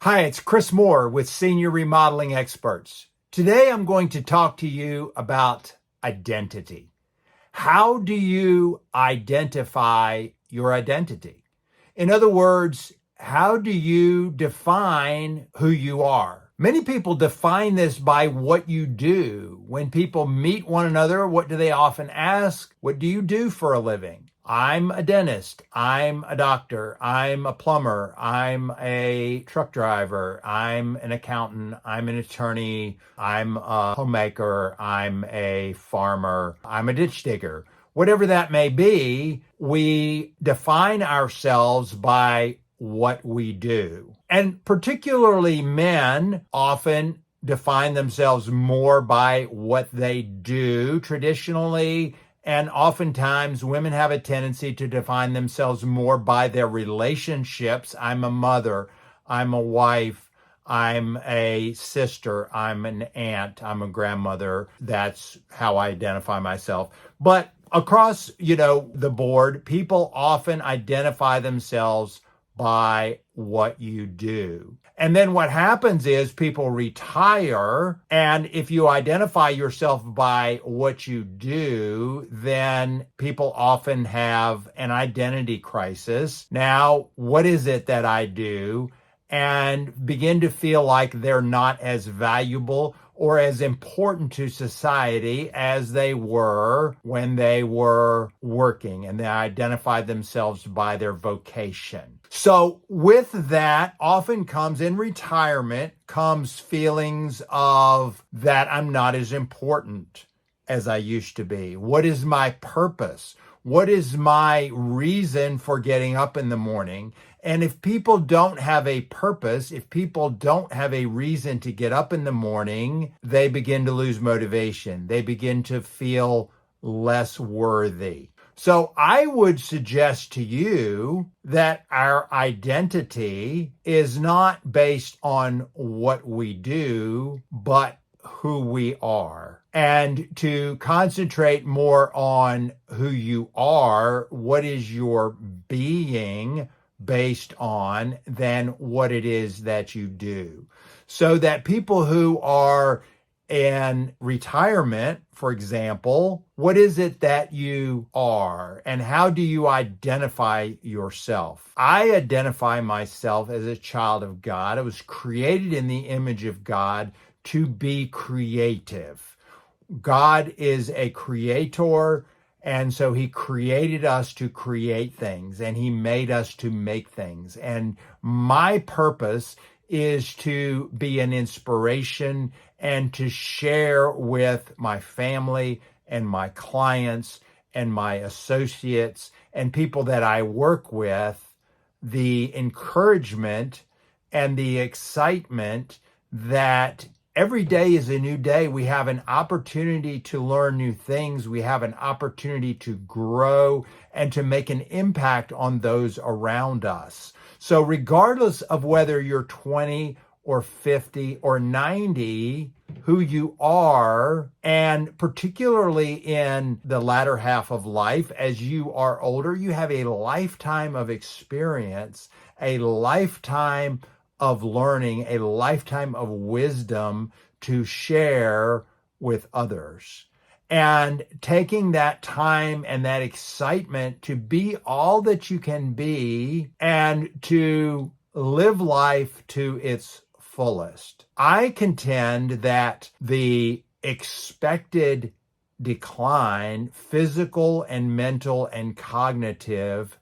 Hi, it's Chris Moore with Senior Remodeling Experts. Today I'm going to talk to you about identity. How do you identify your identity? In other words, how do you define who you are? Many people define this by what you do. When people meet one another, what do they often ask? What do you do for a living? I'm a dentist. I'm a doctor. I'm a plumber. I'm a truck driver. I'm an accountant. I'm an attorney. I'm a homemaker. I'm a farmer. I'm a ditch digger. Whatever that may be, we define ourselves by what we do. And particularly men often define themselves more by what they do traditionally. And oftentimes women have a tendency to define themselves more by their relationships. I'm a mother. I'm a wife. I'm a sister. I'm an aunt. I'm a grandmother. That's how I identify myself. But across, the board, people often identify themselves by what you do. And then what happens is people retire. And if you identify yourself by what you do, then people often have an identity crisis. Now, what is it that I do? And begin to feel like they're not as valuable or as important to society as they were when they were working, and they identified themselves by their vocation. So with that often comes, in retirement, comes feelings of that I'm not as important as I used to be. What is my purpose? What is my reason for getting up in the morning? And if people don't have a purpose, if people don't have a reason to get up in the morning, they begin to lose motivation. They begin to feel less worthy. So I would suggest to you that our identity is not based on what we do, but who we are. And to concentrate more on who you are, what is your being based on, than what it is that you do. So that people who are in retirement, for example, what is it that you are and how do you identify yourself? I identify myself as a child of God. I was created in the image of God to be creative. God is a creator, and so he created us to create things, and he made us to make things. And my purpose is to be an inspiration and to share with my family and my clients and my associates and people that I work with the encouragement and the excitement that every day is a new day. We have an opportunity to learn new things. We have an opportunity to grow and to make an impact on those around us. So regardless of whether you're 20 or 50 or 90, who you are, and particularly in the latter half of life, as you are older, you have a lifetime of experience, a lifetime of learning, a lifetime of wisdom to share with others. And taking that time and that excitement to be all that you can be and to live life to its fullest. I contend that the expected decline, physical and mental and cognitive,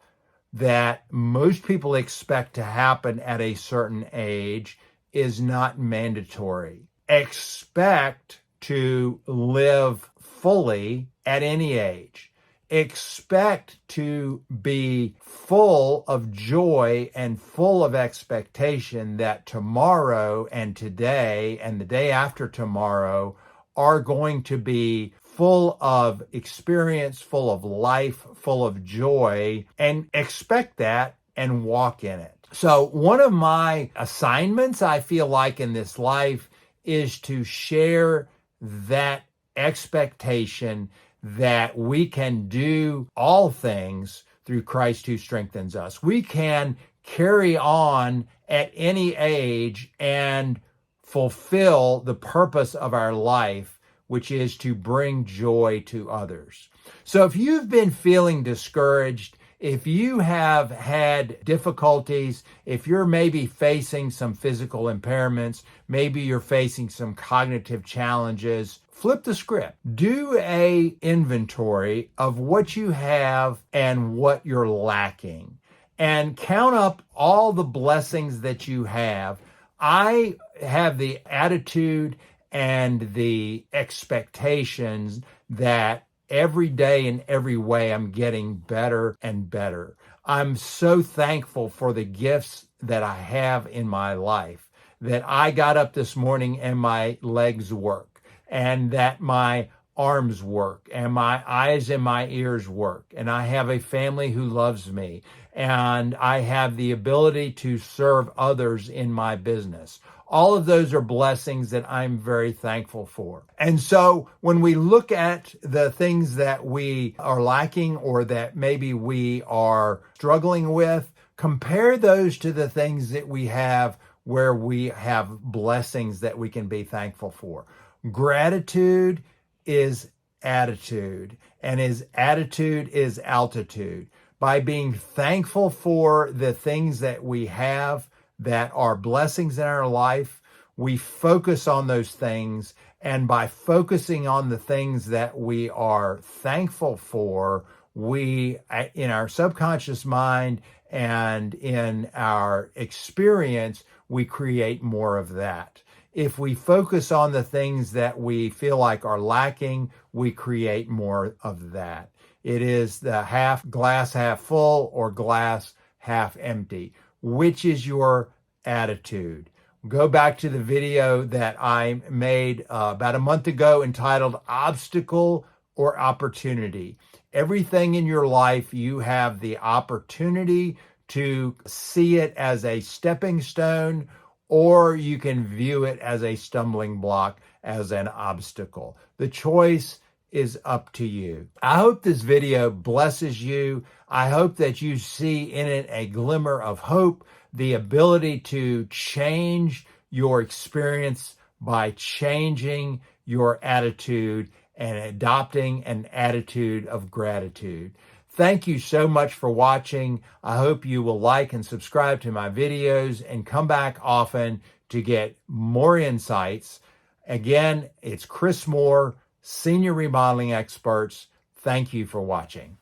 that most people expect to happen at a certain age is not mandatory. Expect to live fully at any age. Expect to be full of joy and full of expectation that tomorrow and today and the day after tomorrow are going to be full of experience, full of life, full of joy, and expect that and walk in it. So one of my assignments, I feel like, in this life is to share that expectation that we can do all things through Christ who strengthens us. We can carry on at any age and fulfill the purpose of our life, which is to bring joy to others. So if you've been feeling discouraged, if you have had difficulties, if you're maybe facing some physical impairments, maybe you're facing some cognitive challenges, flip the script. Do a inventory of what you have and what you're lacking, and count up all the blessings that you have. I have the attitude and the expectations that every day in every way I'm getting better and better. I'm so thankful for the gifts that I have in my life, that I got up this morning and my legs work, and that my arms work, and my eyes and my ears work, and I have a family who loves me, and I have the ability to serve others in my business. All of those are blessings that I'm very thankful for. And so when we look at the things that we are lacking or that maybe we are struggling with, compare those to the things that we have where we have blessings that we can be thankful for. Gratitude is attitude, and his attitude is altitude. By being thankful for the things that we have that are blessings in our life, we focus on those things. And by focusing on the things that we are thankful for, we, in our subconscious mind and in our experience, we create more of that. If we focus on the things that we feel like are lacking, we create more of that. It is the glass half full or glass half empty. Which is your attitude? Go back to the video that I made about a month ago entitled Obstacle or Opportunity. Everything in your life, you have the opportunity to see it as a stepping stone, or you can view it as a stumbling block, as an obstacle. The choice is up to you. I hope this video blesses you. I hope that you see in it a glimmer of hope, the ability to change your experience by changing your attitude and adopting an attitude of gratitude. Thank you so much for watching. I hope you will like and subscribe to my videos and come back often to get more insights. Again, it's Chris Moore, Senior Remodeling Experts. Thank you for watching.